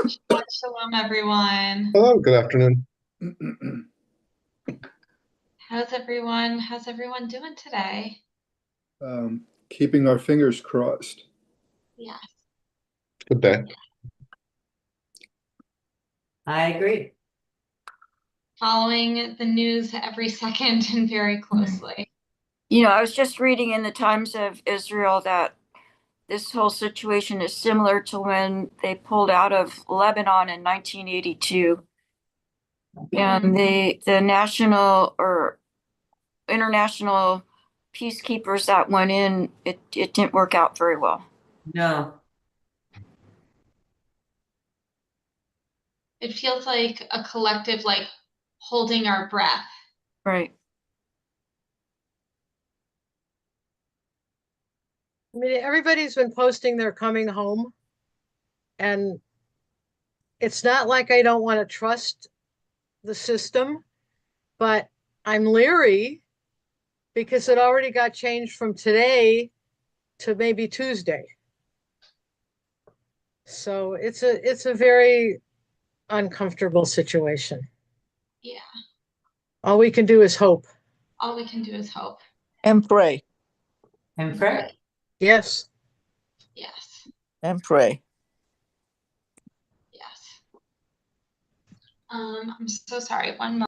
Shalom, everyone. Hello, good afternoon. How's everyone doing today? Keeping our fingers crossed. Yes. Good day. I agree. Following the news every second and very closely. I was just reading in the Times of Israel that this whole situation is similar to when they pulled out of Lebanon in 1982. And the national or international peacekeepers that went in, it didn't work out very well. No. It feels like a collective, holding our breath. Right. I mean, everybody's been posting they're coming home. And it's not like I don't want to trust the system, but I'm leery because it already got changed from today to maybe Tuesday. So it's a very uncomfortable situation. Yeah. All we can do is hope. All we can do is hope. And pray. And pray. Yes. Yes. And pray. Yes. I'm so sorry. One moment.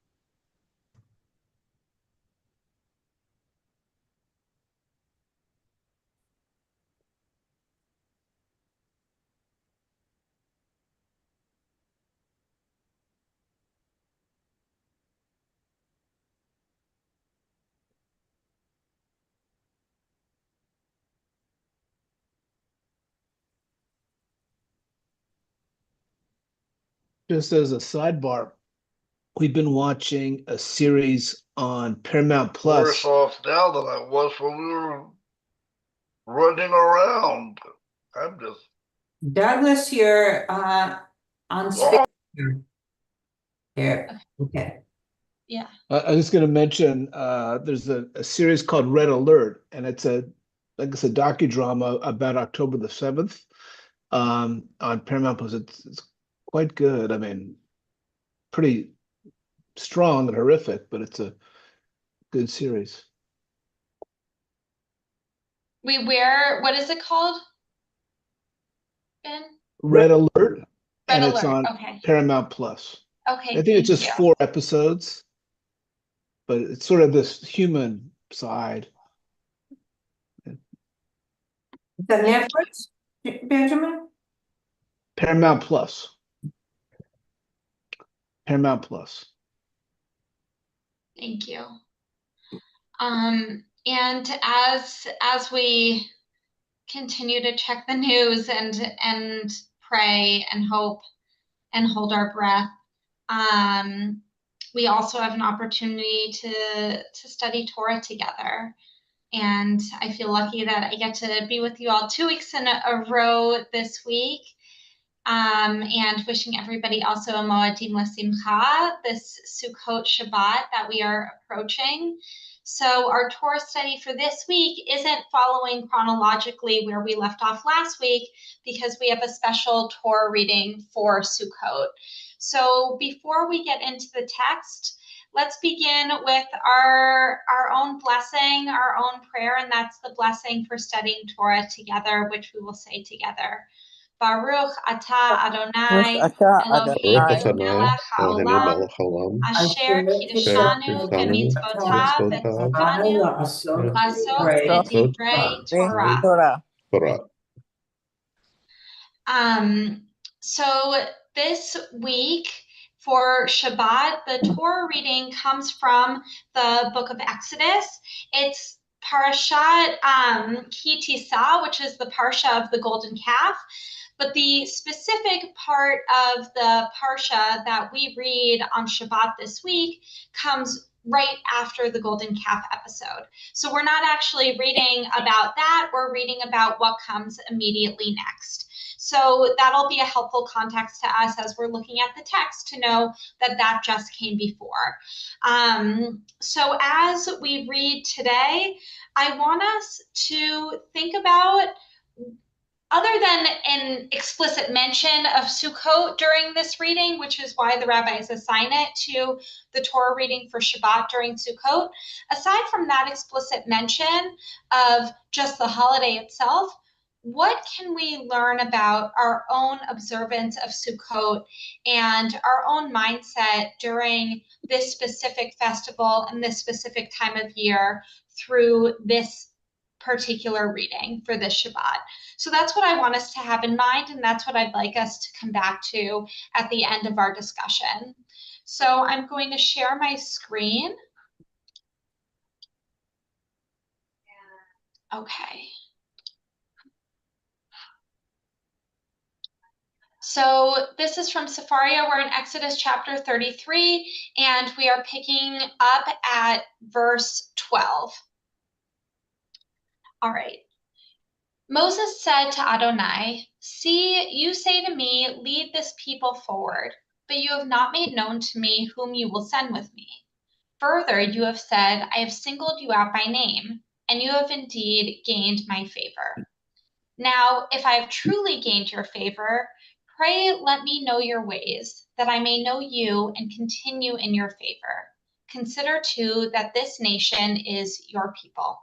Just as a sidebar, we've been watching a series on Paramount Worse Plus. off now than I was when we were running around. I'm just Douglas, you're on oh, here. Okay. Yeah. I was going to mention there's a series called Red Alert, and it's a docudrama about October the 7th on Paramount Plus. It's quite good. I mean, pretty strong and horrific, but it's a good series. What is it called? Ben? Red Alert, and Red it's Alert. on Okay. Paramount Plus. Okay. I think it's just you. 4 episodes, but it's sort of this human side. The Netflix, Benjamin? Paramount Plus. Paramount Plus. Thank you. And as we continue to check the news and pray and hope and hold our breath, we also have an opportunity to study Torah together. And I feel lucky that I get to be with you all 2 weeks in a row this week. And wishing everybody also a Moadim L'Simcha, this Sukkot Shabbat that we are approaching. So our Torah study for this week isn't following chronologically where we left off last week because we have a special Torah reading for Sukkot. So before we get into the text, let's begin with our own blessing, our own prayer, and that's the blessing for studying Torah together, which we will say together. Baruch atah Adonai Elohim melech haolam asher kiddushanu b'mitzvotav v'tzivanu la'asot b'divrei Torah. So this week for Shabbat, the Torah reading comes from the book of Exodus. It's Parshat Ki Tisa, which is the Parsha of the golden calf. But the specific part of the Parsha that we read on Shabbat this week comes right after the golden calf episode. So we're not actually reading about that, we're reading about what comes immediately next. So that'll be a helpful context to us as we're looking at the text to know that that just came before. So as we read today, I want us to think about other than an explicit mention of Sukkot during this reading, which is why the rabbis assign it to the Torah reading for Shabbat during Sukkot, aside from that explicit mention of just the holiday itself, what can we learn about our own observance of Sukkot and our own mindset during this specific festival and this specific time of year through this particular reading for this Shabbat? So that's what I want us to have in mind, and that's what I'd like us to come back to at the end of our discussion. So I'm going to share my screen. Okay. So this is from Sepharia. We're in Exodus chapter 33, and we are picking up at verse 12. All right. Moses said to Adonai, "See, you say to me, lead this people forward, but you have not made known to me whom you will send with me. Further, you have said, I have singled you out by name, and you have indeed gained my favor. Now, if I have truly gained your favor, pray let me know your ways, that I may know you and continue in your favor. Consider too that this nation is your people."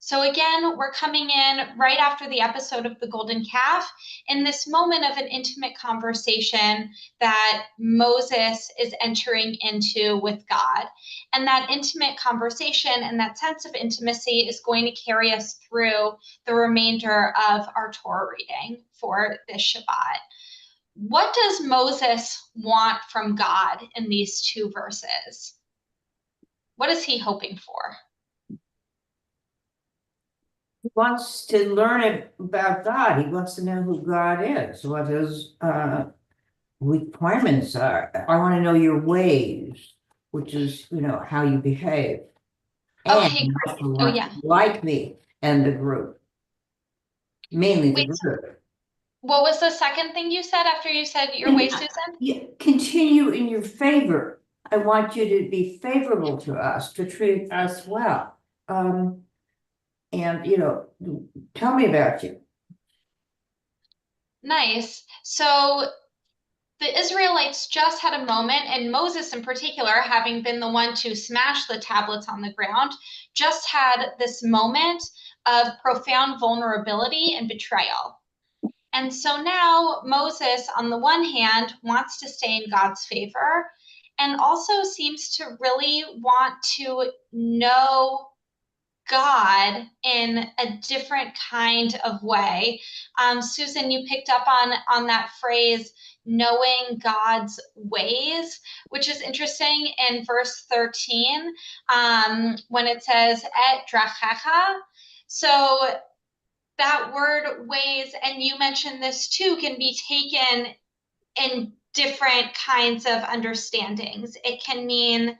So again, we're coming in right after the episode of the golden calf in this moment of an intimate conversation that Moses is entering into with God. And that intimate conversation and that sense of intimacy is going to carry us through the remainder of our Torah reading for this Shabbat. What does Moses want from God in these two verses? What is he hoping for? He wants to learn about God. He wants to know who God is, what his requirements are. I want to know your ways, which is, how you behave. And Okay, he great. also Oh, wants yeah. to like me and the group, mainly the Wait, group. what was the second thing you said after you said your way, Susan? Yeah, continue in your favor. I want you to be favorable to us, to treat us well. And, tell me about you. Nice. So the Israelites just had a moment, and Moses in particular, having been the one to smash the tablets on the ground, just had this moment of profound vulnerability and betrayal. And so now Moses, on the one hand, wants to stay in God's favor and also seems to really want to know God in a different kind of way. Susan, you picked up on that phrase, knowing God's ways, which is interesting in verse 13 when it says, et drachecha. So that word ways, and you mentioned this too, can be taken in different kinds of understandings. It can mean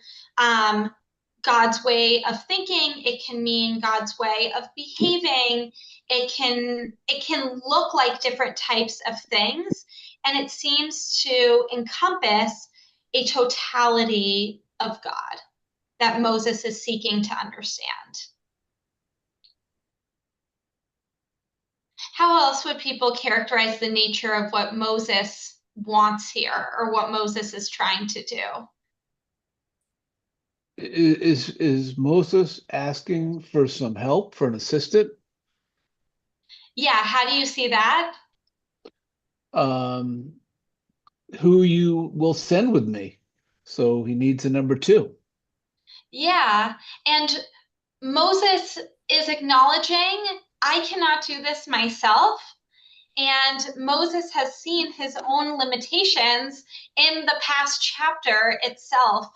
God's way of thinking. It can mean God's way of behaving. It can look like different types of things, and it seems to encompass a totality of God that Moses is seeking to understand. How else would people characterize the nature of what Moses wants here, or what Moses is trying to do? Is Moses asking for some help, for an assistant? Yeah, how do you see that? Who you will send with me? So he needs a number two. Yeah, and Moses is acknowledging, I cannot do this myself. And Moses has seen his own limitations in the past chapter itself,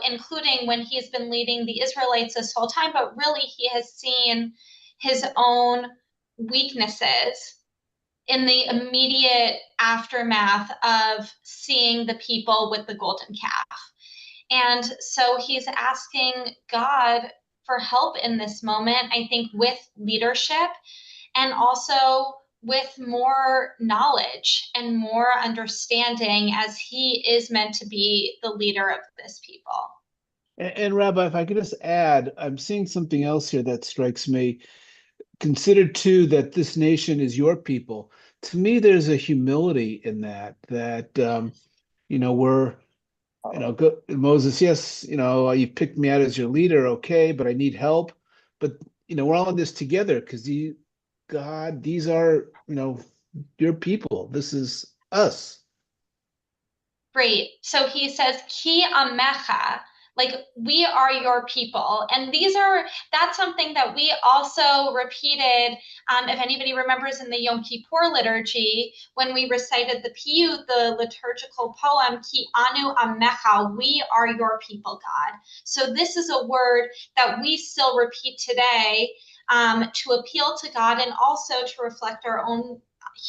including when he's been leading the Israelites this whole time, but really he has seen his own weaknesses in the immediate aftermath of seeing the people with the golden calf. And so he's asking God for help in this moment, I think, with leadership and also with more knowledge and more understanding, as he is meant to be the leader of this people. And Rabbi, if I could just add, I'm seeing something else here that strikes me. consider too that this nation is your people. To me, there's a humility in that, we're, Moses, yes, you picked me out as your leader, okay, but I need help. But, we're all in this together because God, these are, your people. This is us. Great. So he says, Ki amecha, like we are your people. And that's something that we also repeated. If anybody remembers in the Yom Kippur liturgy, when we recited the piyut, the liturgical poem, Ki anu amecha, we are your people, God. So this is a word that we still repeat today to appeal to God and also to reflect our own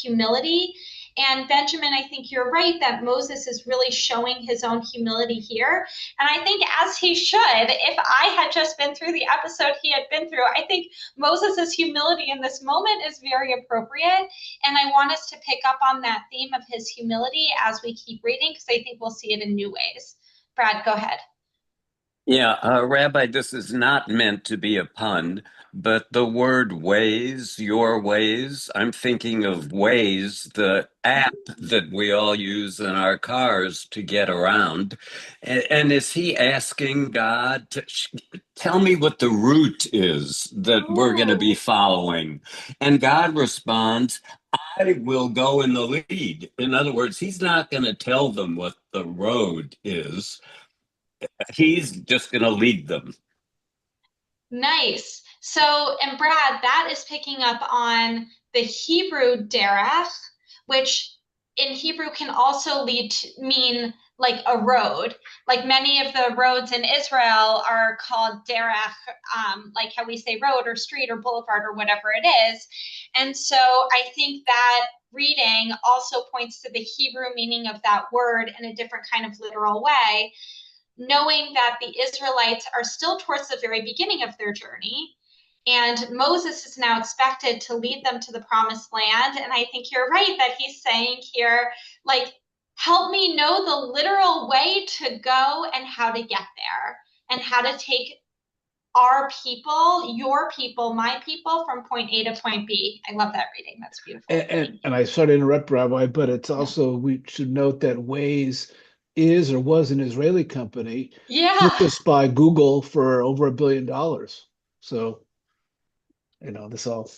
humility. And Benjamin, I think you're right that Moses is really showing his own humility here. And I think as he should, if I had just been through the episode he had been through, I think Moses's humility in this moment is very appropriate. And I want us to pick up on that theme of his humility as we keep reading, because I think we'll see it in new ways. Brad, go ahead. Yeah, Rabbi, this is not meant to be a pun, but the word ways, your ways, I'm thinking of Waze, the app that we all use in our cars to get around. And is he asking God to tell me what the route is that we're going to be following? And God responds, I will go in the lead. In other words, he's not going to tell them what the road is. He's just going to lead them. Nice. So, and Brad, that is picking up on the Hebrew derech, which in Hebrew can also mean like a road. Like many of the roads in Israel are called derech, like how we say road or street or boulevard or whatever it is. And so I think that reading also points to the Hebrew meaning of that word in a different kind of literal way, knowing that the Israelites are still towards the very beginning of their journey. And Moses is now expected to lead them to the promised land. And I think you're right that he's saying here, like, help me know the literal way to go and how to get there and how to take our people, your people, my people from point A to point B. I love that reading. That's beautiful. And I sorry to interrupt, Rabbi, but it's also, we should note that Waze is or was an Israeli company purchased by Google for over $1 billion. So, this all,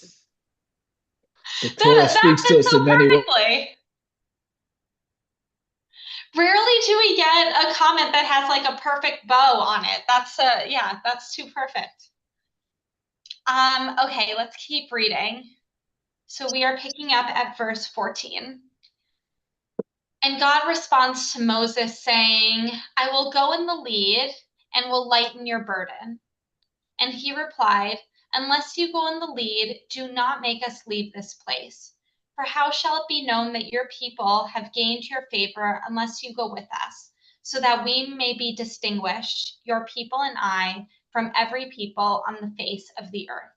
the Torah speaks to us in many ways. Rarely do we get a comment that has like a perfect bow on it. That's too perfect. Okay, let's keep reading. So we are picking up at verse 14. And God responds to Moses saying, I will go in the lead and will lighten your burden. And he replied, unless you go in the lead, do not make us leave this place. For how shall it be known that your people have gained your favor unless you go with us, so that we may be distinguished, your people and I, from every people on the face of the earth?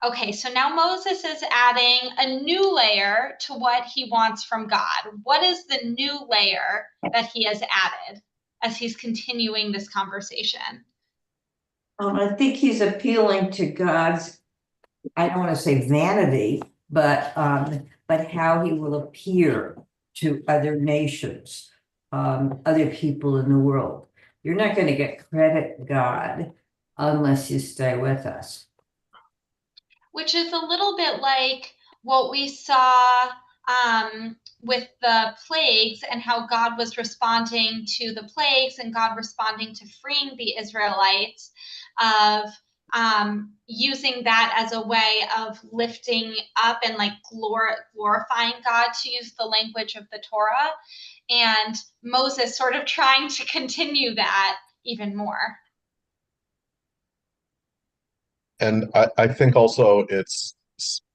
Okay, so now Moses is adding a new layer to what he wants from God. What is the new layer that he has added as he's continuing this conversation? I think he's appealing to God's, I don't want to say vanity, but how he will appear to other nations, other people in the world. You're not going to get credit, God, unless you stay with us. Which is a little bit like what we saw with the plagues and how God was responding to the plagues and God responding to freeing the Israelites, of using that as a way of lifting up and like glorifying God, to use the language of the Torah, and Moses sort of trying to continue that even more. And I think also it's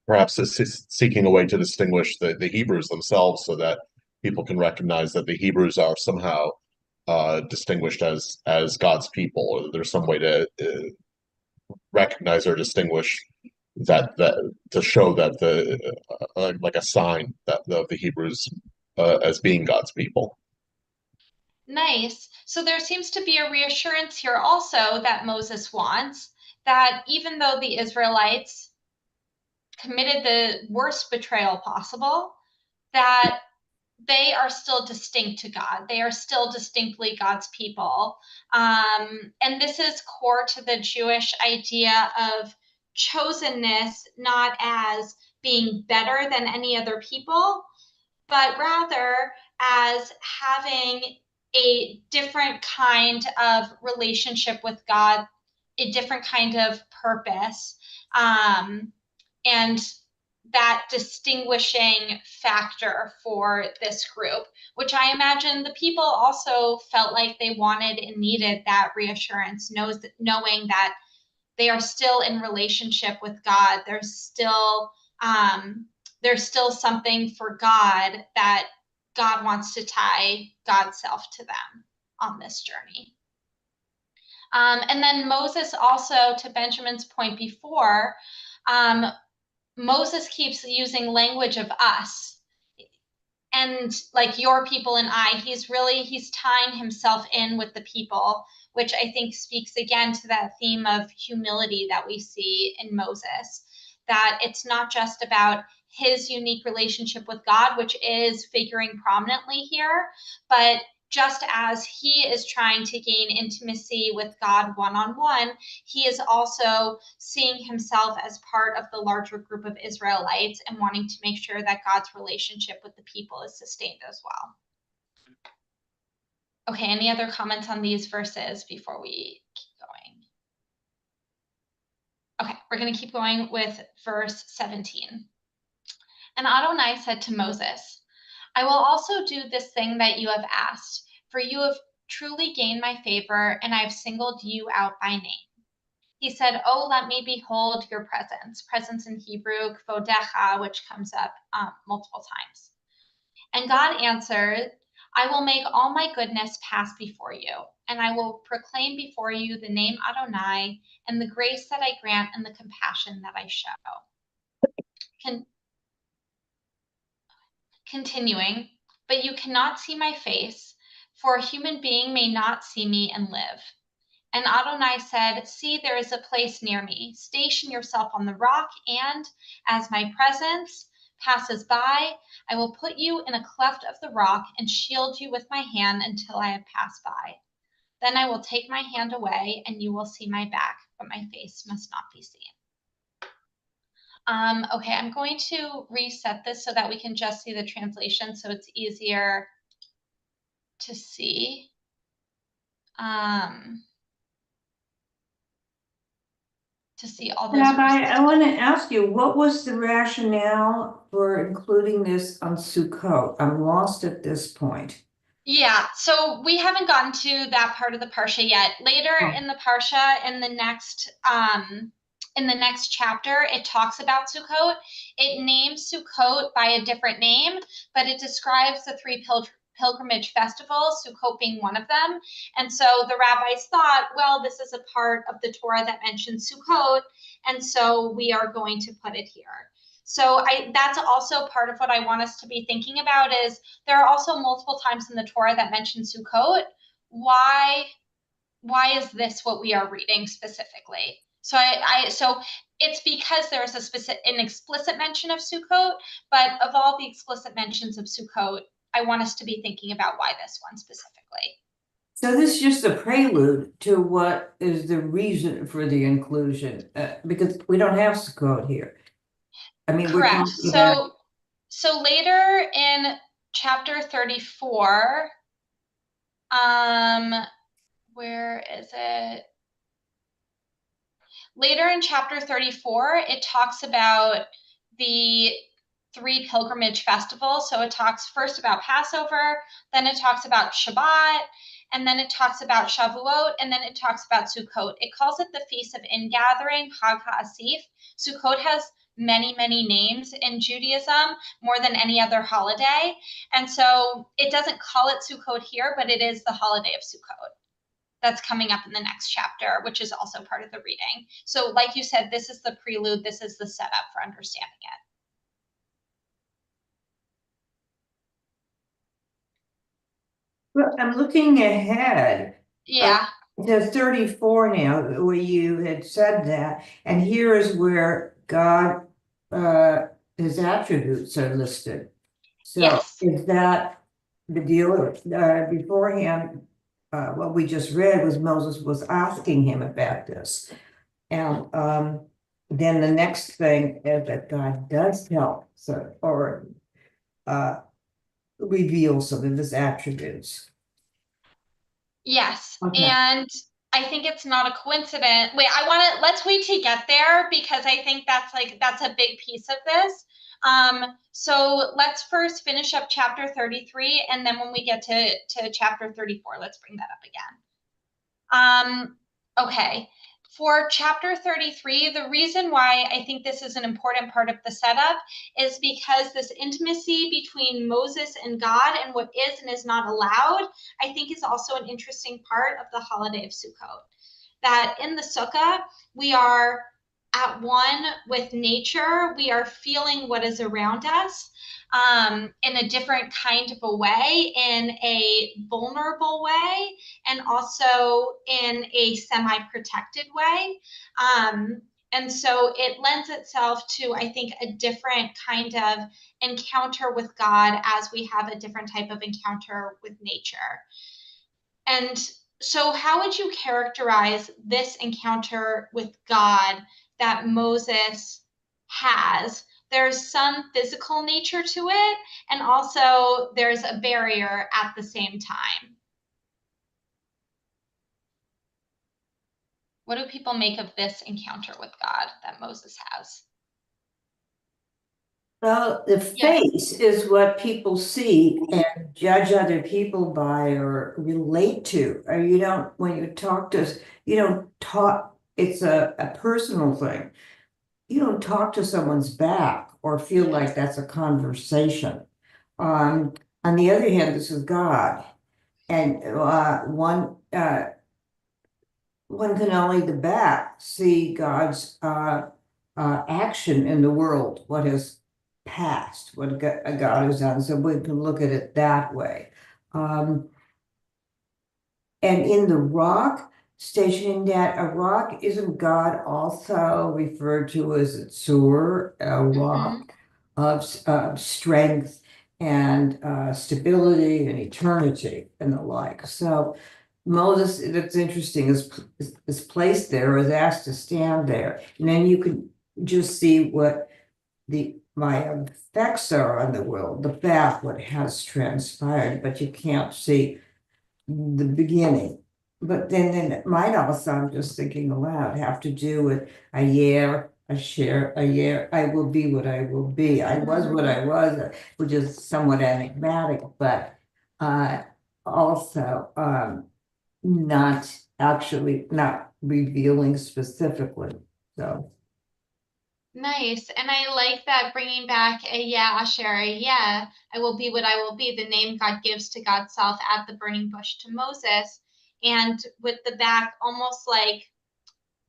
perhaps seeking a way to distinguish the Hebrews themselves so that people can recognize that the Hebrews are somehow distinguished as God's people, or there's some way to recognize or distinguish that to show that like a sign that of the Hebrews as being God's people. Nice. So there seems to be a reassurance here also that Moses wants, that even though the Israelites committed the worst betrayal possible, that they are still distinct to God. They are still distinctly God's people. And this is core to the Jewish idea of chosenness, not as being better than any other people, but rather as having a different kind of relationship with God, a different kind of purpose. And that distinguishing factor for this group, which I imagine the people also felt like they wanted and needed that reassurance, knowing that they are still in relationship with God. There's still something for God, that God wants to tie God's self to them on this journey. And then Moses also, to Benjamin's point before, Moses keeps using language of us, and like your people and I. He's tying himself in with the people, which I think speaks again to that theme of humility that we see in Moses, that it's not just about his unique relationship with God, which is figuring prominently here, but just as he is trying to gain intimacy with God one-on-one, he is also seeing himself as part of the larger group of Israelites and wanting to make sure that God's relationship with the people is sustained as well. Okay, any other comments on these verses before we keep going? Okay, we're going to keep going with verse 17. And Adonai said to Moses, I will also do this thing that you have asked, for you have truly gained my favor, and I have singled you out by name. He said, oh, let me behold your presence. Presence in Hebrew, kvodecha, which comes up multiple times. And God answered, I will make all my goodness pass before you, and I will proclaim before you the name Adonai, and the grace that I grant and the compassion that I show. Continuing, but you cannot see my face, for a human being may not see me and live. And Adonai said, see, there is a place near me. Station yourself on the rock, and as my presence passes by, I will put you in a cleft of the rock and shield you with my hand until I have passed by. Then I will take my hand away, and you will see my back, but my face must not be seen. Okay, I'm going to reset this so that we can just see the translation, so it's easier to see. To see all those. Rabbi, I want to ask you, what was the rationale for including this on Sukkot? I'm lost at this point. Yeah, so we haven't gotten to that part of the Parsha yet. Later in the Parsha, in the next chapter, it talks about Sukkot. It names Sukkot by a different name, but it describes the three pilgrimage festivals, Sukkot being one of them. And so the rabbis thought, well, this is a part of the Torah that mentions Sukkot, and so we are going to put it here. So that's also part of what I want us to be thinking about, is there are also multiple times in the Torah that mention Sukkot. Why is this what we are reading specifically? So so it's because there's an explicit mention of Sukkot, but of all the explicit mentions of Sukkot, I want us to be thinking about why this one specifically. So this is just a prelude to what is the reason for the inclusion, because we don't have Sukkot here. I mean, correct. So later in chapter 34, where is it? Later in chapter 34, it talks about the three pilgrimage festivals. So it talks first about Passover, then it talks about Shabbat, and then it talks about Shavuot, and then it talks about Sukkot. It calls it the Feast of Ingathering, Hag HaAsif. Sukkot has many, many names in Judaism, more than any other holiday. And so it doesn't call it Sukkot here, but it is the holiday of Sukkot. That's coming up in the next chapter, which is also part of the reading. So like you said, this is the prelude, this is the setup for understanding it. Well, I'm looking ahead. Yeah. To 34 now, where you had said that, and here is where God his attributes are listed. So Yes. is that the deal? Beforehand, what we just read was Moses was asking him about this. And then the next thing is that God does tell, so, or reveal some of his attributes. Yes. Okay. And I think it's not a coincidence. Wait, let's wait to get there because I think that's a big piece of this. So let's first finish up chapter 33, and then when we get to chapter 34, let's bring that up again. Okay. For chapter 33, the reason why I think this is an important part of the setup is because this intimacy between Moses and God and what is and is not allowed, I think is also an interesting part of the holiday of Sukkot. That in the Sukkah, we are at one with nature, we are feeling what is around us in a different kind of a way, in a vulnerable way, and also in a semi-protected way. And so it lends itself to, I think, a different kind of encounter with God as we have a different type of encounter with nature. And so, how would you characterize this encounter with God that Moses has? There's some physical nature to it, and also there's a barrier at the same time. What do people make of this encounter with God that Moses has? Well, the face is what people see and judge other people by or relate to. Or you don't, when you talk to, you don't talk, it's a personal thing. You don't talk to someone's back or feel like that's a conversation. On the other hand, this is God. And one can only the back see God's action in the world, what has passed, what God has done. So we can look at it that way. And in the rock, stationing that a rock, isn't God also referred to as a tzur, a rock of strength and stability and eternity and the like. So Moses, that's interesting, is placed there, is asked to stand there. And then you can just see what my effects are on the world, the back, what has transpired, but you can't see the beginning. But then it might also, I'm just thinking aloud, have to do with a year, a share, a year, I will be what I will be. I was what I was, which is somewhat enigmatic, but also not revealing specifically. So Nice. And I like that bringing back a yeah, Asher, a yeah, I will be what I will be, the name God gives to God's self at the burning bush to Moses. And with the back, almost like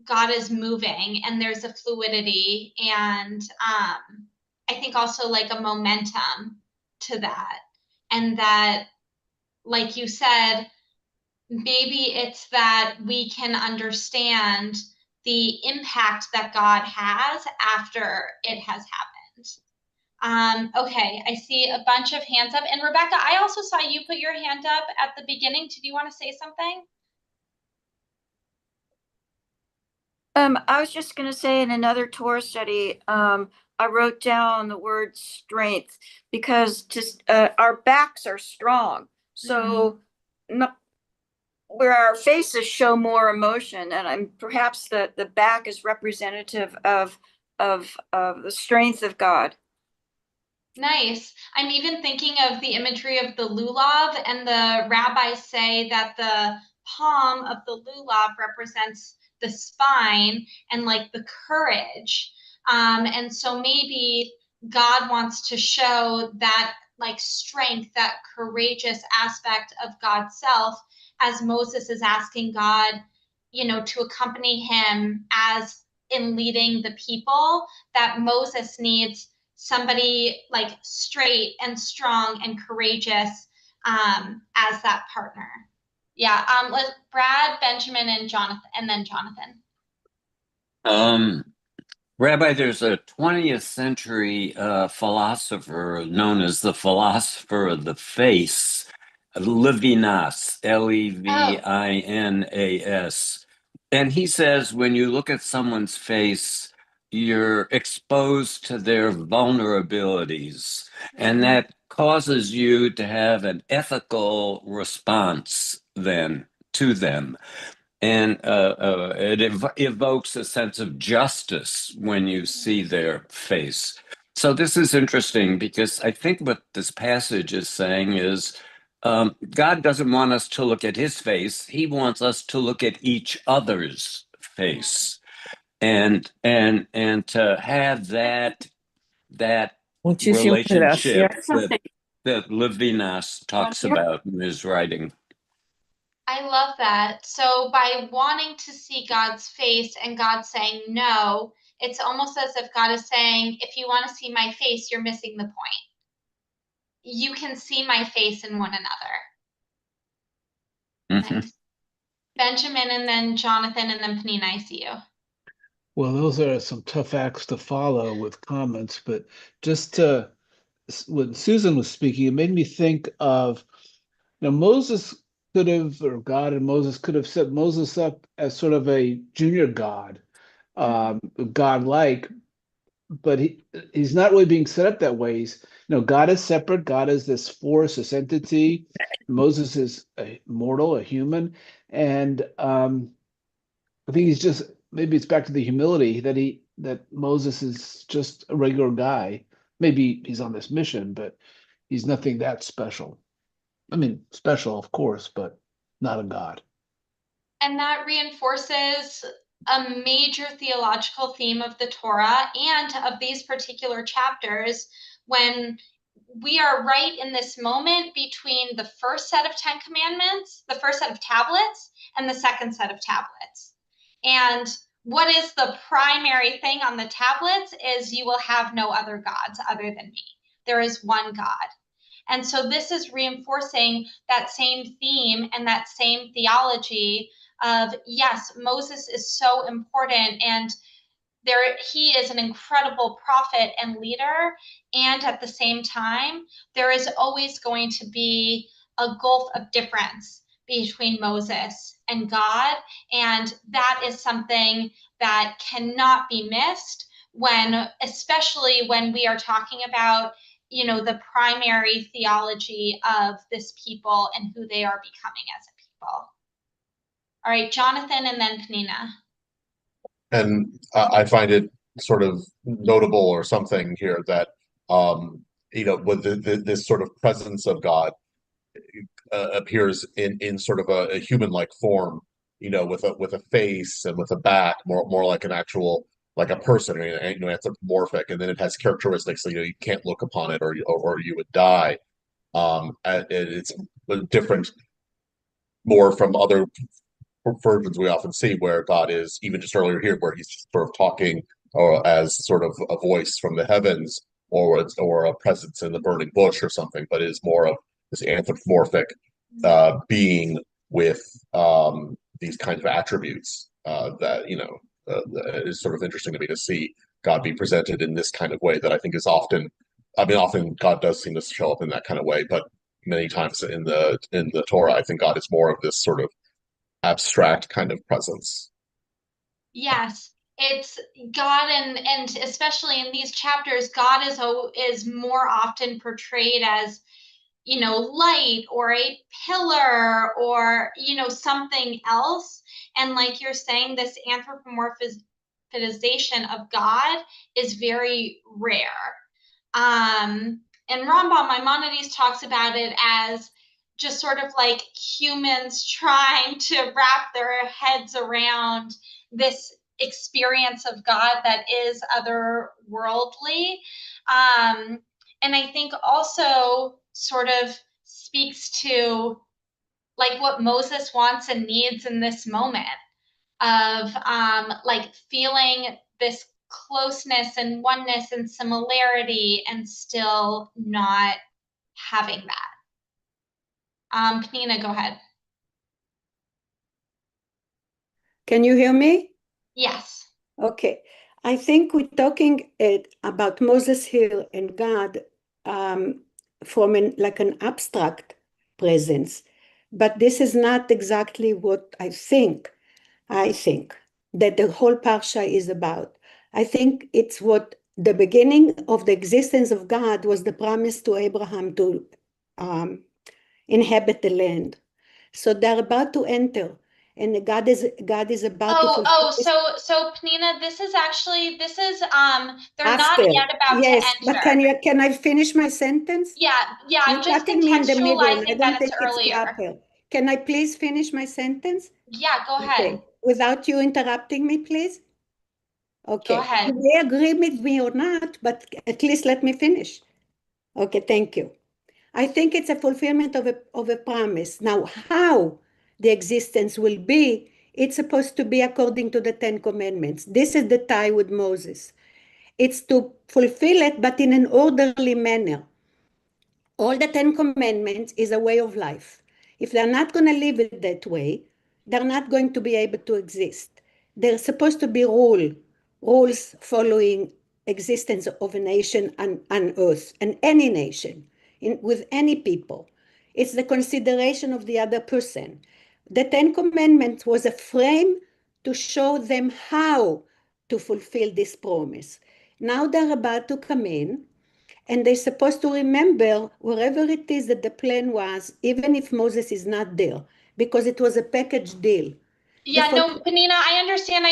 God is moving and there's a fluidity and I think also like a momentum to that. And that, like you said, maybe it's that we can understand the impact that God has after it has happened. Okay, I see a bunch of hands up. And Rebecca, I also saw you put your hand up at the beginning. Did you want to say something? I was just going to say in another Torah study, I wrote down the word strength because just our backs are strong. So where our faces show more emotion, and perhaps the back is representative of the strength of God. Nice. I'm even thinking of the imagery of the lulav, and the rabbis say that the palm of the lulav represents the spine and like the courage. And so maybe God wants to show that like strength, that courageous aspect of God's self, as Moses is asking God, to accompany him as in leading the people, that Moses needs somebody like straight and strong and courageous as that partner. Yeah. Brad, Benjamin, and Jonathan, and then Jonathan. Rabbi, there's a 20th century philosopher known as the philosopher of the face, Levinas, Levinas. And he says when you look at someone's face, you're exposed to their vulnerabilities, and that causes you to have an ethical response then to them. And it evokes a sense of justice when you see their face. So this is interesting because I think what this passage is saying is God doesn't want us to look at his face. He wants us to look at each other's face, and to have that Muchísimas relationship gracias. that Levinas talks about in his writing. I love that. So by wanting to see God's face and God saying no, it's almost as if God is saying, if you want to see my face, you're missing the point. You can see my face in one another. Mm-hmm. Nice. Benjamin, and then Jonathan, and then Penina, I see you. Well, those are some tough acts to follow with comments, but just to, when Susan was speaking, it made me think of, Moses could have, or God and Moses could have set Moses up as sort of a junior God, God-like, but he's not really being set up that way. God is separate. God is this force, this entity. Moses is a mortal, a human, and I think he's just, maybe it's back to the humility that Moses is just a regular guy. Maybe he's on this mission, but he's nothing that special. I mean, special, of course, but not a god. And that reinforces a major theological theme of the Torah and of these particular chapters when we are right in this moment between the first set of 10 commandments, the first set of tablets, and the second set of tablets. And what is the primary thing on the tablets is you will have no other gods other than me. There is one God. And so this is reinforcing that same theme and that same theology of, yes, Moses is so important, and he is an incredible prophet and leader, and at the same time there is always going to be a gulf of difference between Moses and God, and that is something that cannot be missed especially when we are talking about the primary theology of this people and who they are becoming as a people. All right, Jonathan, and then Penina. And I find it sort of notable or something here that with this sort of presence of God appears in sort of a human-like form, with a face and with a back, more like an actual, like a person, anthropomorphic, and then it has characteristics that you can't look upon it or you would die. It's different more from other versions we often see where God is, even just earlier here, where he's just sort of talking or as sort of a voice from the heavens or a presence in the burning bush or something, but is more of this anthropomorphic being with these kinds of attributes that is sort of interesting to me to see God be presented in this kind of way that I think is often God does seem to show up in that kind of way, but many times in the Torah, I think God is more of this sort of abstract kind of presence. Yes, it's God, and especially in these chapters, God is more often portrayed as light or a pillar or something else. And like you're saying, this anthropomorphization of God is very rare. And Rambam Maimonides talks about it as just sort of like humans trying to wrap their heads around this experience of God that is otherworldly. And I think also sort of speaks to like what Moses wants and needs in this moment of like feeling this closeness and oneness and similarity and still not having that. Penina, go ahead. Can you hear me? Yes. Okay. I think we're talking about Moses here and God from like an abstract presence, but this is not exactly what I think. I think that the whole Parsha is about. I think it's what the beginning of the existence of God was the promise to Abraham to inhabit the land. So they're about to enter, and God is about to fulfill this. So Panina, this is they're not After, yet about to yes, but enter. can I finish my sentence? Yeah, You're I'm just cutting me in the middle, and I contextualizing that don't it's think it's earlier. proper. Can I please finish my sentence? Yeah, go ahead. Okay, without you interrupting me, please? Go Okay, ahead. you may agree with me or not, but at least let me finish. Okay, thank you. I think it's a fulfillment of a promise. Now, how the existence will be, it's supposed to be according to the Ten Commandments. This is the tie with Moses. It's to fulfill it, but in an orderly manner. All the Ten Commandments is a way of life. If they're not going to live it that way, they're not going to be able to exist. They're supposed to be rules following existence of a nation on earth, and any nation, with any people. It's the consideration of the other person. The Ten Commandments was a frame to show them how to fulfill this promise. Now they're about to come in, and they're supposed to remember wherever it is that the plan was, even if Moses is not there, because it was a package deal. Yeah, no, Panina, I understand.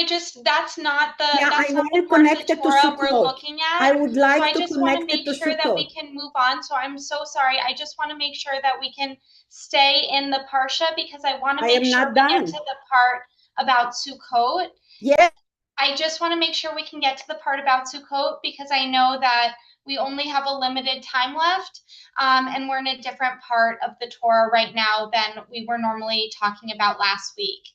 That's not Yeah, I that's not want the to part of connect the it to Torah we're Sukkot. looking at. I would So I like to just want to connect it make to sure that we Sukkot. can move on. So I'm so sorry. I just want to make sure that we can stay in the Parsha because I want to I make am sure not we get done. to the part about Sukkot. Yes. I just want to make sure we can get to the part about Sukkot because I know that we only have a limited time left, and we're in a different part of the Torah right now than we were normally talking about last week.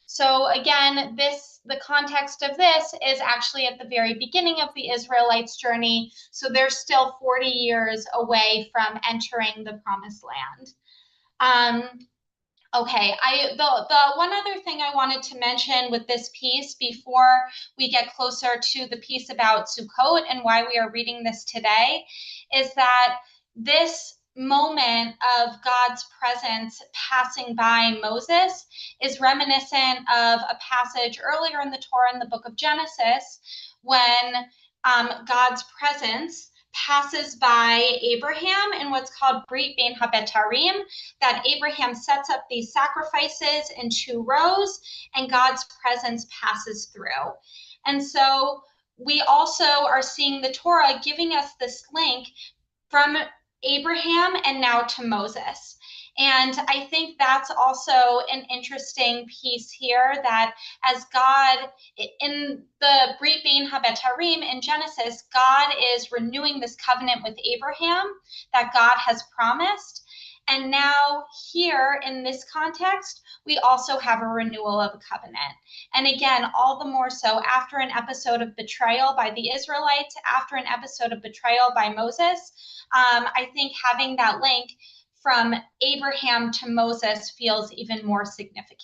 So again, the context of this is actually at the very beginning of the Israelites' journey. So they're still 40 years away from entering the promised land. Okay, the one other thing I wanted to mention with this piece before we get closer to the piece about Sukkot and why we are reading this today is that this moment of God's presence passing by Moses is reminiscent of a passage earlier in the Torah in the book of Genesis when God's presence passes by Abraham in what's called Brit Bein HaBetarim, that Abraham sets up these sacrifices in 2 rows and God's presence passes through. And so we also are seeing the Torah giving us this link from Abraham and now to Moses. And I think that's also an interesting piece here that as God, in the Brit Bein HaBetarim in Genesis, God is renewing this covenant with Abraham that God has promised. And now here in this context, we also have a renewal of a covenant. And again, all the more so after an episode of betrayal by the Israelites, after an episode of betrayal by Moses, I think having that link from Abraham to Moses feels even more significant.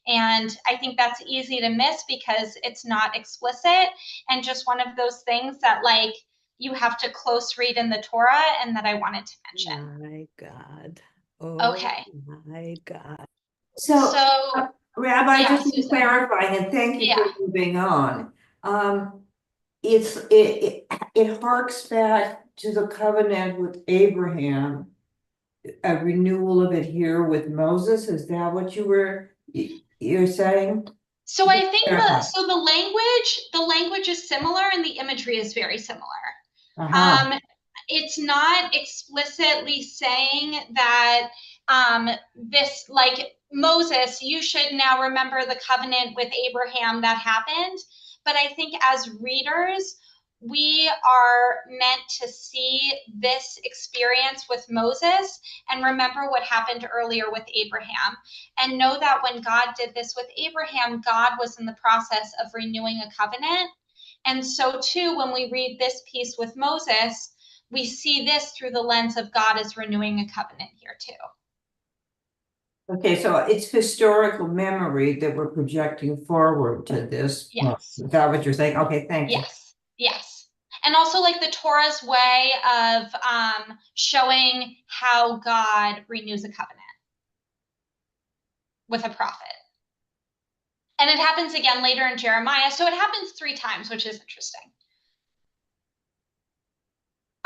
And I think that's easy to miss because it's not explicit and just one of those things that like you have to close read in the Torah and that I wanted to mention. My God. Oh, okay. My God. So, Rabbi, yeah, just to Susan. clarify, and thank you for moving on. It harks back to the covenant with Abraham, a renewal of it here with Moses. Is that what you're saying? So I think the language is similar and the imagery is very similar. It's not explicitly saying that this, like Moses, you should now remember the covenant with Abraham that happened. But I think as readers, we are meant to see this experience with Moses and remember what happened earlier with Abraham and know that when God did this with Abraham, God was in the process of renewing a covenant. And so too, when we read this piece with Moses, we see this through the lens of God as renewing a covenant here too. Okay, so it's historical memory that we're projecting forward to this. Yes. Is that what you're saying? Okay, thank you. Yes, yes. And also like the Torah's way of showing how God renews a covenant with a prophet. And it happens again later in Jeremiah. So it happens 3 times, which is interesting.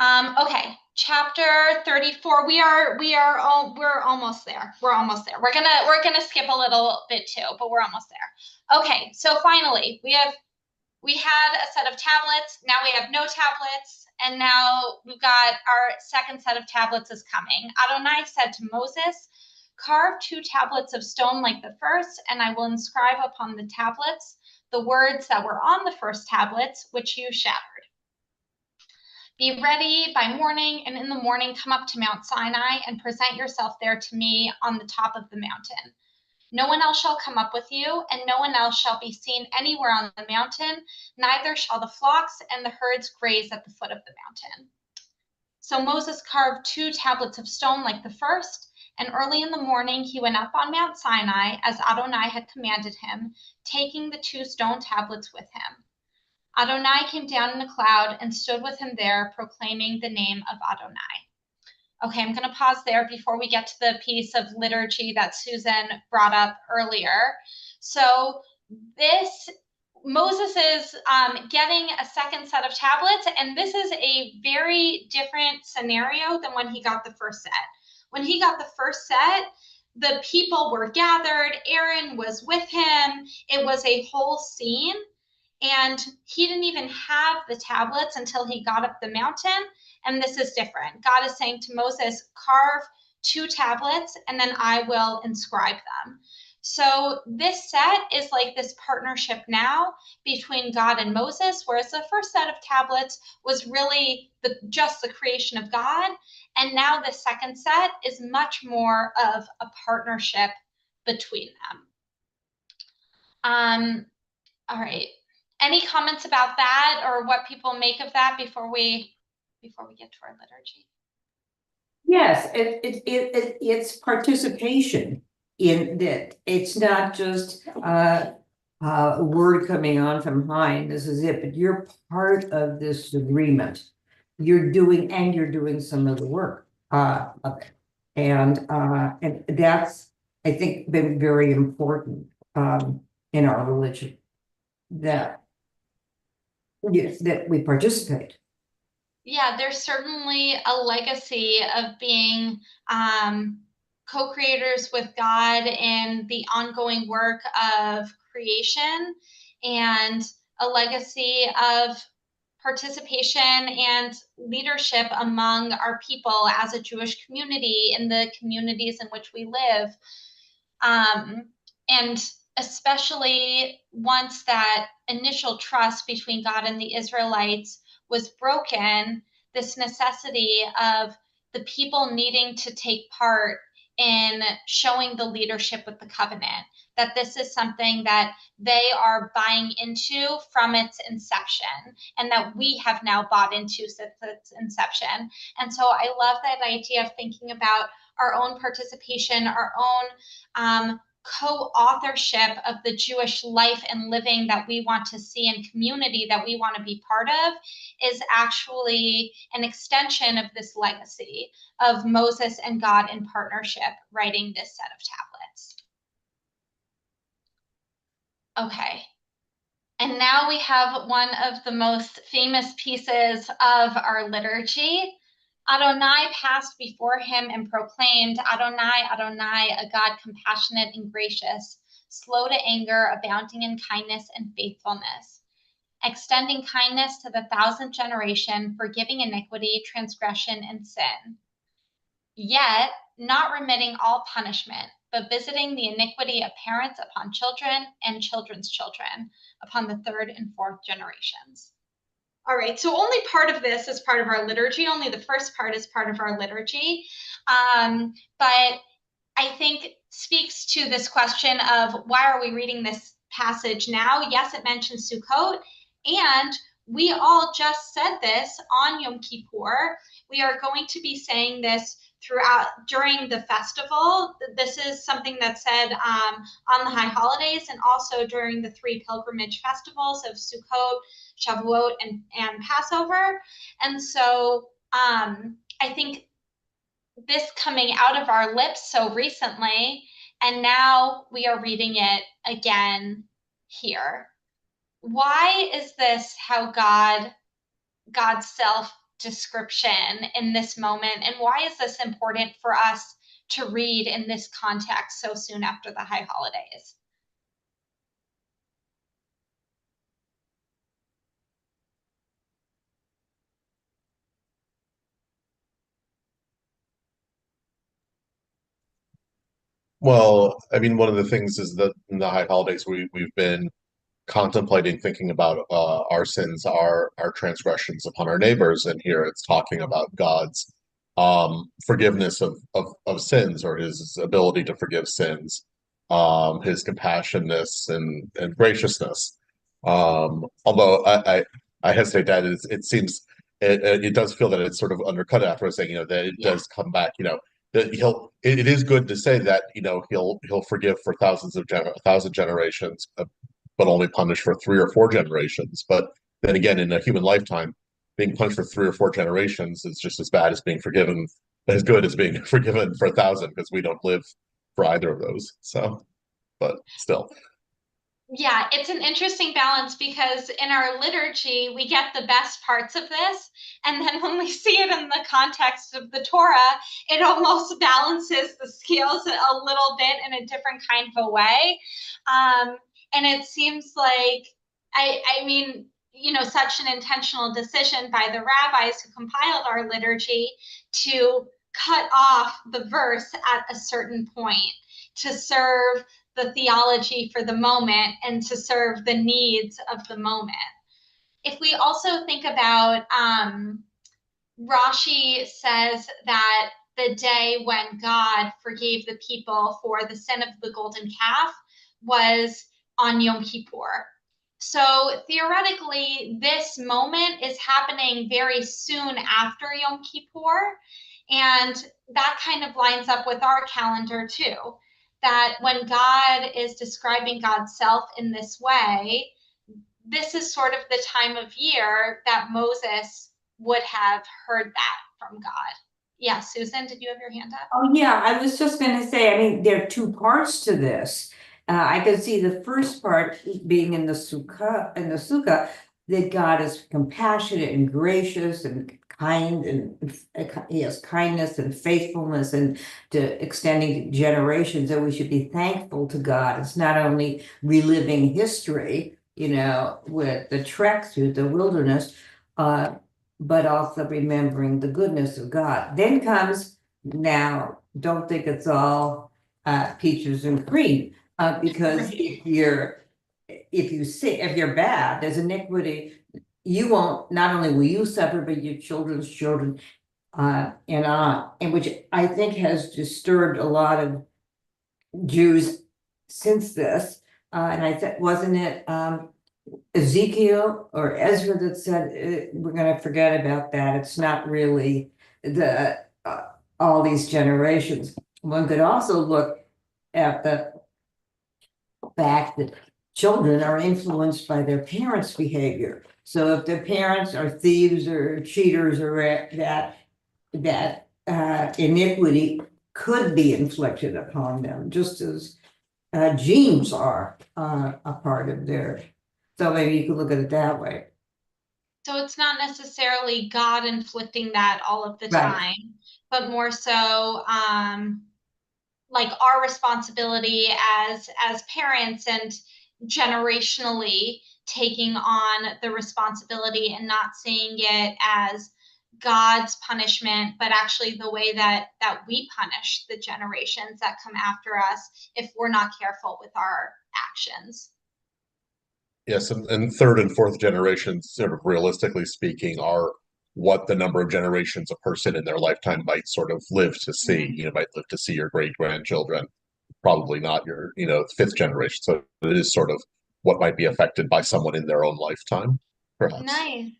Okay, chapter 34. We're almost there. We're almost there. We're gonna skip a little bit too, but we're almost there. Okay, so finally we had a set of tablets. Now we have no tablets, and now we've got our second set of tablets is coming. Adonai said to Moses, "Carve 2 tablets of stone like the first, and I will inscribe upon the tablets the words that were on the first tablets, which you shattered. Be ready by morning, and in the morning come up to Mount Sinai and present yourself there to me on the top of the mountain. No one else shall come up with you, and no one else shall be seen anywhere on the mountain, neither shall the flocks and the herds graze at the foot of the mountain." So Moses carved 2 tablets of stone like the first, and early in the morning he went up on Mount Sinai as Adonai had commanded him, taking the 2 stone tablets with him. Adonai came down in a cloud and stood with him there, proclaiming the name of Adonai. Okay, I'm going to pause there before we get to the piece of liturgy that Susan brought up earlier. So Moses is getting a second set of tablets, and this is a very different scenario than when he got the first set. When he got the first set, the people were gathered, Aaron was with him, it was a whole scene. And he didn't even have the tablets until he got up the mountain. And this is different. God is saying to Moses, carve 2 tablets and then I will inscribe them. So this set is like this partnership now between God and Moses, whereas the first set of tablets was really just the creation of God. And now the second set is much more of a partnership between them. All right. Any comments about that or what people make of that before we get to our liturgy? Yes, it's participation in that. It's not just a word coming on from high and this is it, but you're part of this agreement. You're doing some of the work of it. And that's, I think, been very important in our religion, that yes, that we participate. Yeah, there's certainly a legacy of being co-creators with God in the ongoing work of creation, and a legacy of participation and leadership among our people as a Jewish community in the communities in which we live. And especially once that initial trust between God and the Israelites was broken, this necessity of the people needing to take part in showing the leadership with the covenant, that this is something that they are buying into from its inception, and that we have now bought into since its inception. And so I love that idea of thinking about our own participation, our own co-authorship of the Jewish life and living that we want to see in community, that we want to be part of, is actually an extension of this legacy of Moses and God in partnership writing this set of tablets. Okay. And now we have one of the most famous pieces of our liturgy. Adonai passed before him and proclaimed, "Adonai, Adonai, a God compassionate and gracious, slow to anger, abounding in kindness and faithfulness, extending kindness to the 1,000th generation, forgiving iniquity, transgression, and sin, yet not remitting all punishment, but visiting the iniquity of parents upon children and children's children, upon the 3rd and 4th generations." All right, so only part of this is part of our liturgy. Only the first part is part of our liturgy. But I think speaks to this question of why are we reading this passage now? Yes, it mentions Sukkot, and we all just said this on Yom Kippur. We are going to be saying this throughout during the festival. This is something that's said on the high holidays and also during the 3 pilgrimage festivals of Sukkot, Shavuot, and Passover. And so I think this coming out of our lips so recently, and now we are reading it again here. Why is this how God's self-description in this moment, and why is this important for us to read in this context so soon after the high holidays? Well, I mean, one of the things is that in the high holidays we've been contemplating, thinking about our sins, our transgressions upon our neighbors, and here it's talking about God's forgiveness of sins, or his ability to forgive sins, his compassionate and graciousness. Although I hesitate that it seems it does feel that it's sort of undercut after saying, you know, that it does come back, you know, that it is good to say that, you know, he'll forgive for thousand generations, but only punish for 3 or 4 generations. But then again, in a human lifetime, being punished for 3 or 4 generations is just as bad as being forgiven, as good as being forgiven for 1,000, because we don't live for either of those. So, but still. Yeah, it's an interesting balance because in our liturgy, we get the best parts of this. And then when we see it in the context of the Torah, it almost balances the scales a little bit in a different kind of a way. And it seems like, I mean, you know, such an intentional decision by the rabbis who compiled our liturgy to cut off the verse at a certain point to serve the theology for the moment and to serve the needs of the moment. If we also think about, Rashi says that the day when God forgave the people for the sin of the golden calf was on Yom Kippur. So theoretically, this moment is happening very soon after Yom Kippur. And that kind of lines up with our calendar too. That when God is describing God's self in this way, this is sort of the time of year that Moses would have heard that from God. Yeah, Susan, did you have your hand up? Oh, yeah, I was just gonna say, I mean, there are 2 parts to this. I could see the first part being in the sukkah, that God is compassionate and gracious and kind, and he has kindness and faithfulness and to extending generations, that we should be thankful to God. It's not only reliving history, you know, with the trek through the wilderness, but also remembering the goodness of God. Then comes, now, don't think it's all peaches and cream, because if you're bad, there's iniquity. You won't, not only will you suffer, but your children's children, and on, and which I think has disturbed a lot of Jews since this. And I said, wasn't it Ezekiel or Ezra that said we're going to forget about that? It's not really the all these generations. One could also look at the fact that children are influenced by their parents' behavior. So if their parents are thieves or cheaters, or that iniquity could be inflicted upon them, just as genes are a part of their. So maybe you could look at it that way. So it's not necessarily God inflicting that all of the Right. time, but more so like our responsibility as parents and generationally taking on the responsibility and not seeing it as God's punishment, but actually the way that we punish the generations that come after us if we're not careful with our actions. Yes, and 3rd and 4th generations, sort of realistically speaking, are what the number of generations a person in their lifetime might sort of live to see. You know, might live to see your great grandchildren, probably not your, you know, 5th generation. So it is sort of what might be affected by someone in their own lifetime, perhaps. Nice.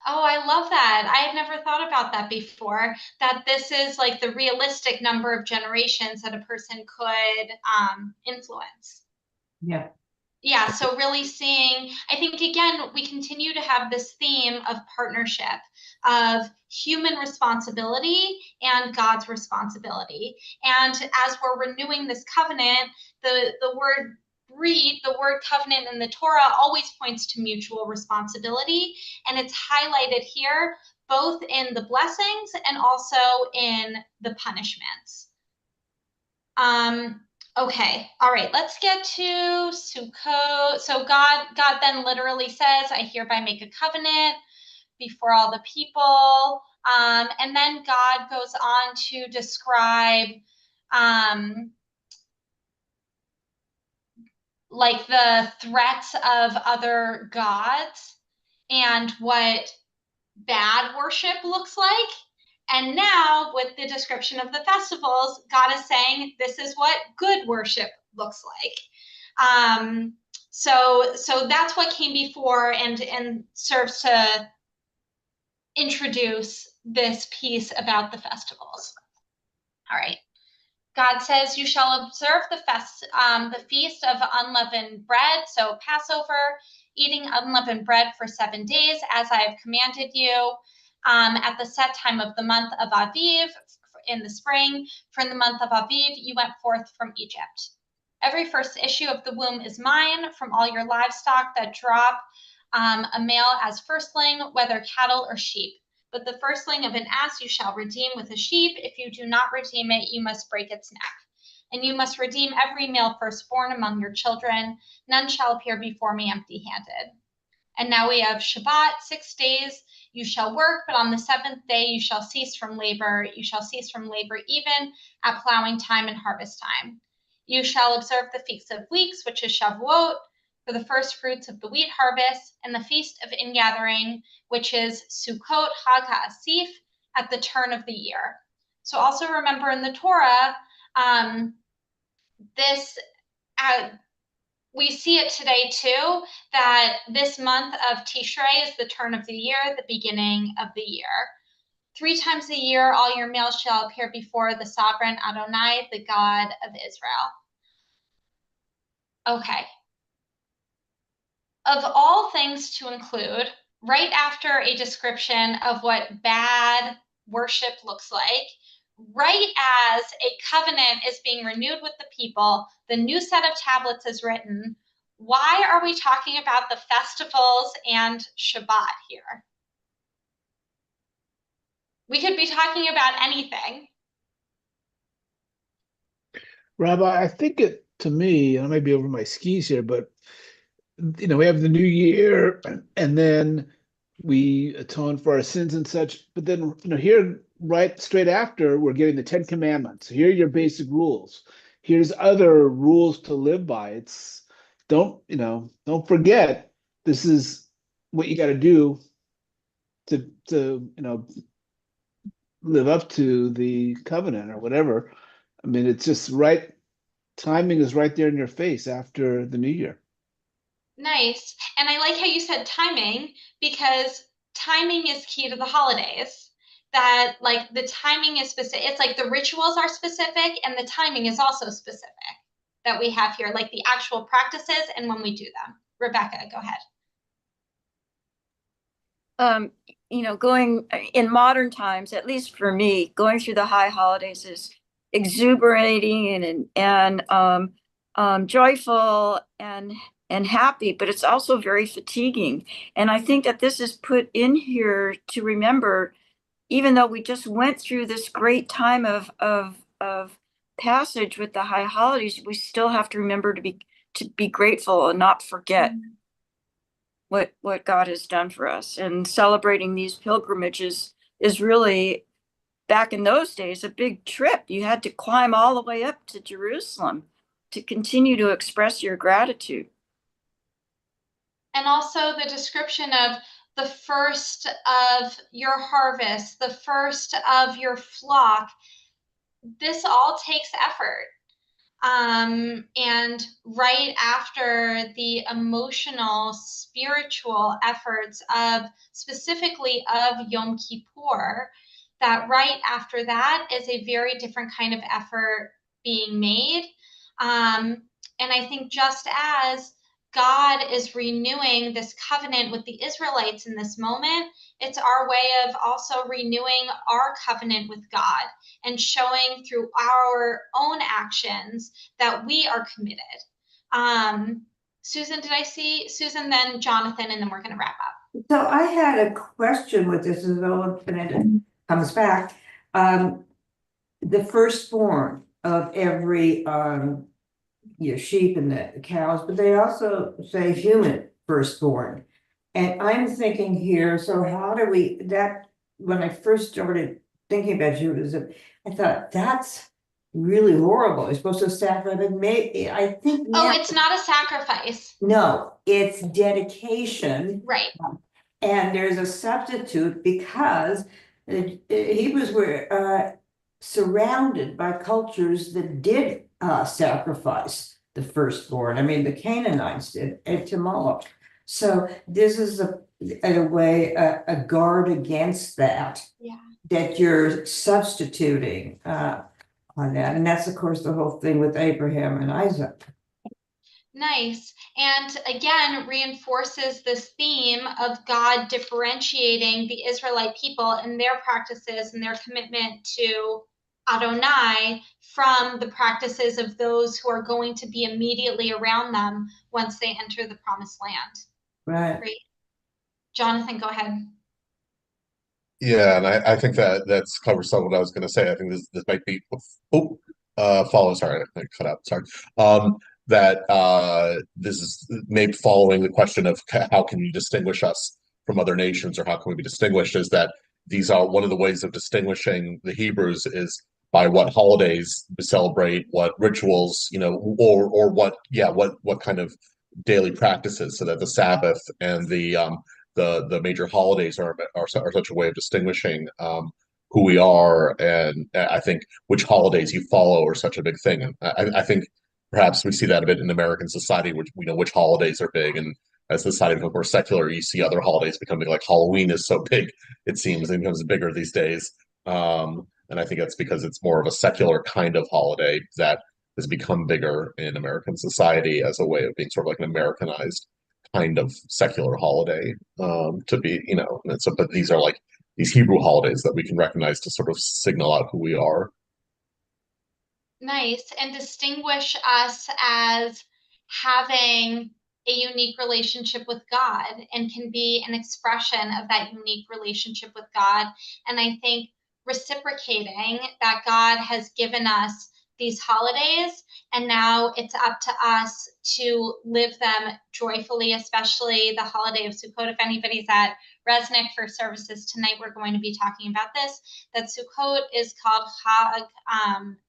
Oh, I love that. I had never thought about that before, that this is like the realistic number of generations that a person could influence. Yeah. Yeah, so really seeing, I think again, we continue to have this theme of partnership, of human responsibility and God's responsibility. And as we're renewing this covenant, the word read, the word covenant in the Torah always points to mutual responsibility. And it's highlighted here, both in the blessings and also in the punishments. Okay, all right, let's get to Sukkot. So God then literally says, I hereby make a covenant before all the people. And then God goes on to describe like the threats of other gods and what bad worship looks like. And now, with the description of the festivals, God is saying this is what good worship looks like. So that's what came before and serves to introduce this piece about the festivals. All right. God says, you shall observe the feast of unleavened bread, so Passover, eating unleavened bread for 7 days, as I have commanded you, at the set time of the month of Aviv, in the spring. For in the month of Aviv, you went forth from Egypt. Every first issue of the womb is mine, from all your livestock that drop a male as firstling, whether cattle or sheep. But the firstling of an ass you shall redeem with a sheep. If you do not redeem it, you must break its neck. And you must redeem every male firstborn among your children. None shall appear before me empty-handed. And now we have Shabbat, 6 days you shall work, but on the 7th day you shall cease from labor. You shall cease from labor even at plowing time and harvest time. You shall observe the Feast of Weeks, which is Shavuot, for the first fruits of the wheat harvest, and the Feast of Ingathering, which is Sukkot Hag HaAsif, at the turn of the year. So also remember in the Torah, we see it today too, that this month of Tishrei is the turn of the year, the beginning of the year. 3 times a year, all your males shall appear before the sovereign Adonai, the God of Israel. Okay. Of all things to include, right after a description of what bad worship looks like, right as a covenant is being renewed with the people, the new set of tablets is written. Why are we talking about the festivals and Shabbat here? We could be talking about anything. Rabbi, I think it, to me, and I might be over my skis here, but we have the new year and then we atone for our sins and such. But then, here, right straight after, we're getting the 10 Commandments. Here are your basic rules. Here's other rules to live by. It's don't forget, this is what you got to do to live up to the covenant or whatever. I mean, it's just right. Timing is right there in your face after the new year. Nice. And I like how you said timing, because timing is key to the holidays. That like the timing is specific. It's like the rituals are specific and the timing is also specific that we have here, like the actual practices and when we do them. Rebecca, go ahead. Going in modern times, at least for me, going through the high holidays is exuberating and joyful and happy, but it's also very fatiguing. And I think that this is put in here to remember, even though we just went through this great time of passage with the high holidays, we still have to remember to be grateful and not forget what God has done for us. And celebrating these pilgrimages is really, back in those days, a big trip. You had to climb all the way up to Jerusalem to continue to express your gratitude. And also the description of the first of your harvest, the first of your flock. This all takes effort. And right after the emotional, spiritual efforts of specifically of Yom Kippur, that right after that is a very different kind of effort being made. And I think just as God is renewing this covenant with the Israelites in this moment, it's our way of also renewing our covenant with God and showing through our own actions that we are committed. Susan, did I see Susan, then Jonathan, and then we're going to wrap up. So I had a question with this as well, and it comes back. The firstborn of every sheep and the cows, but they also say human firstborn. And I'm thinking here, so how do we, that, when I first started thinking about Judaism, I thought that's really horrible. You're supposed to sacrifice, I think Oh, now, it's not a sacrifice. no, it's dedication. Right. And there's a substitute because the Hebrews were surrounded by cultures that did sacrifice the firstborn. I mean, the Canaanites did, and to Moloch. So this is in a way a guard against that. Yeah. That you're substituting on that, and that's of course the whole thing with Abraham and Isaac. Nice. And again, reinforces this theme of God differentiating the Israelite people and their practices and their commitment to Adonai from the practices of those who are going to be immediately around them once they enter the promised land. Right. Great. Jonathan, go ahead. Yeah, and I think that's covers some of what I was going to say. I think this might be follow. Sorry, I cut out. Sorry. That this is maybe following the question of how can you distinguish us from other nations, or how can we be distinguished? Is that these are one of the ways of distinguishing the Hebrews is by what holidays we celebrate, what rituals, or what kind of daily practices, so that the Sabbath and the major holidays are such a way of distinguishing who we are, and I think which holidays you follow are such a big thing. And I think perhaps we see that a bit in American society, which we know which holidays are big, and as society becomes more secular, you see other holidays becoming like Halloween is so big, it seems, and becomes bigger these days. And I think that's because it's more of a secular kind of holiday that has become bigger in American society as a way of being sort of like an Americanized kind of secular holiday, to be, and so, but these are like these Hebrew holidays that we can recognize to sort of signal out who we are. Nice. And distinguish us as having a unique relationship with God, and can be an expression of that unique relationship with God. And I think reciprocating that God has given us these holidays, and now it's up to us to live them joyfully, especially the holiday of Sukkot. If anybody's at Resnick for services tonight, we're going to be talking about this, that Sukkot is called Chag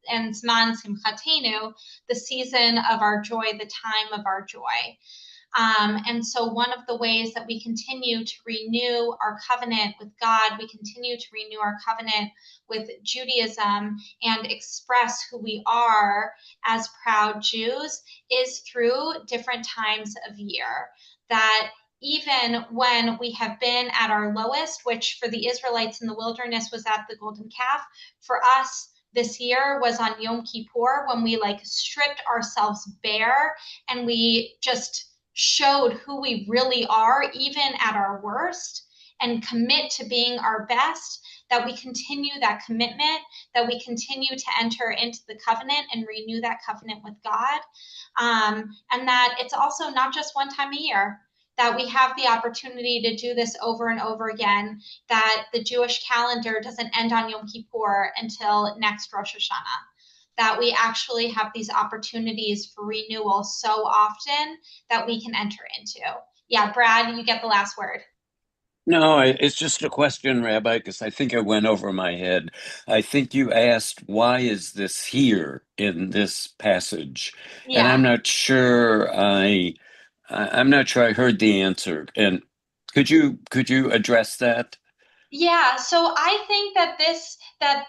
and Zman Simchatenu, the season of our joy, the time of our joy. And so one of the ways that we continue to renew our covenant with God, we continue to renew our covenant with Judaism and express who we are as proud Jews, is through different times of year. That even when we have been at our lowest, which for the Israelites in the wilderness was at the golden calf, for us this year was on Yom Kippur, when we stripped ourselves bare and we just showed who we really are, even at our worst, and commit to being our best, that we continue that commitment, that we continue to enter into the covenant and renew that covenant with God. And that it's also not just one time a year, that we have the opportunity to do this over and over again, that the Jewish calendar doesn't end on Yom Kippur until next Rosh Hashanah, that we actually have these opportunities for renewal so often that we can enter into. Yeah, Brad, you get the last word. No, it's just a question, Rabbi, because I think it went over my head. I think you asked, why is this here in this passage? Yeah. And I'm not sure I heard the answer. And could you address that? Yeah, so I think that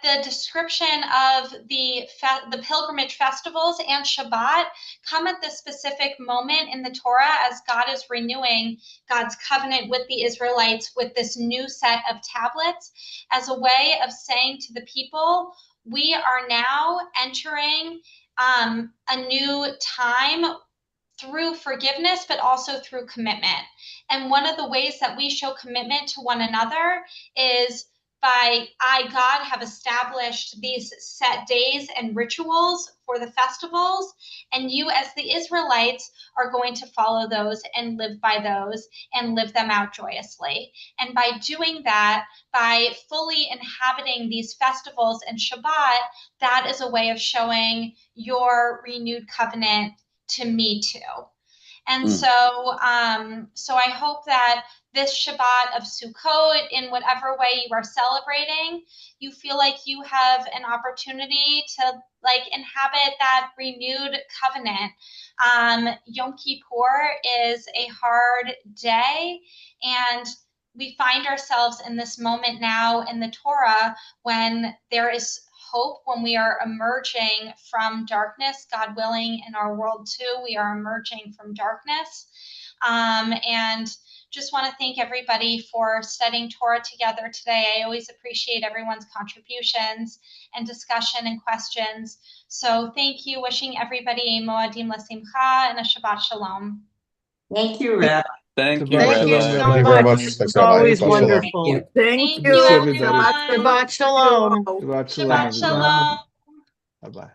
the description of the pilgrimage festivals and Shabbat come at this specific moment in the Torah as God is renewing God's covenant with the Israelites with this new set of tablets as a way of saying to the people, we are now entering a new time through forgiveness, but also through commitment. And one of the ways that we show commitment to one another is by God, have established these set days and rituals for the festivals. And you, as the Israelites, are going to follow those and live by those and live them out joyously. And by doing that, by fully inhabiting these festivals and Shabbat, that is a way of showing your renewed covenant to me too. And so I hope that this Shabbat of Sukkot, in whatever way you are celebrating, you feel like you have an opportunity to like inhabit that renewed covenant. Yom Kippur is a hard day, and we find ourselves in this moment now in the Torah when there is hope, when we are emerging from darkness, God willing, in our world too, we are emerging from darkness. And just want to thank everybody for studying Torah together today. I always appreciate everyone's contributions and discussion and questions. So thank you. Wishing everybody a Moadim L'Simcha and a Shabbat Shalom. Thank you, Rabbi. Thank you, Thank Shabbat you Rabbi. so Thank you very much. much. It's Thanks, Rabbi. always Shabbat shalom. wonderful. Thank you. Thank Good to you, see everybody. everyone. Shabbat Shalom. Shabbat Shabbat shalom, everybody. Shalom. Bye-bye.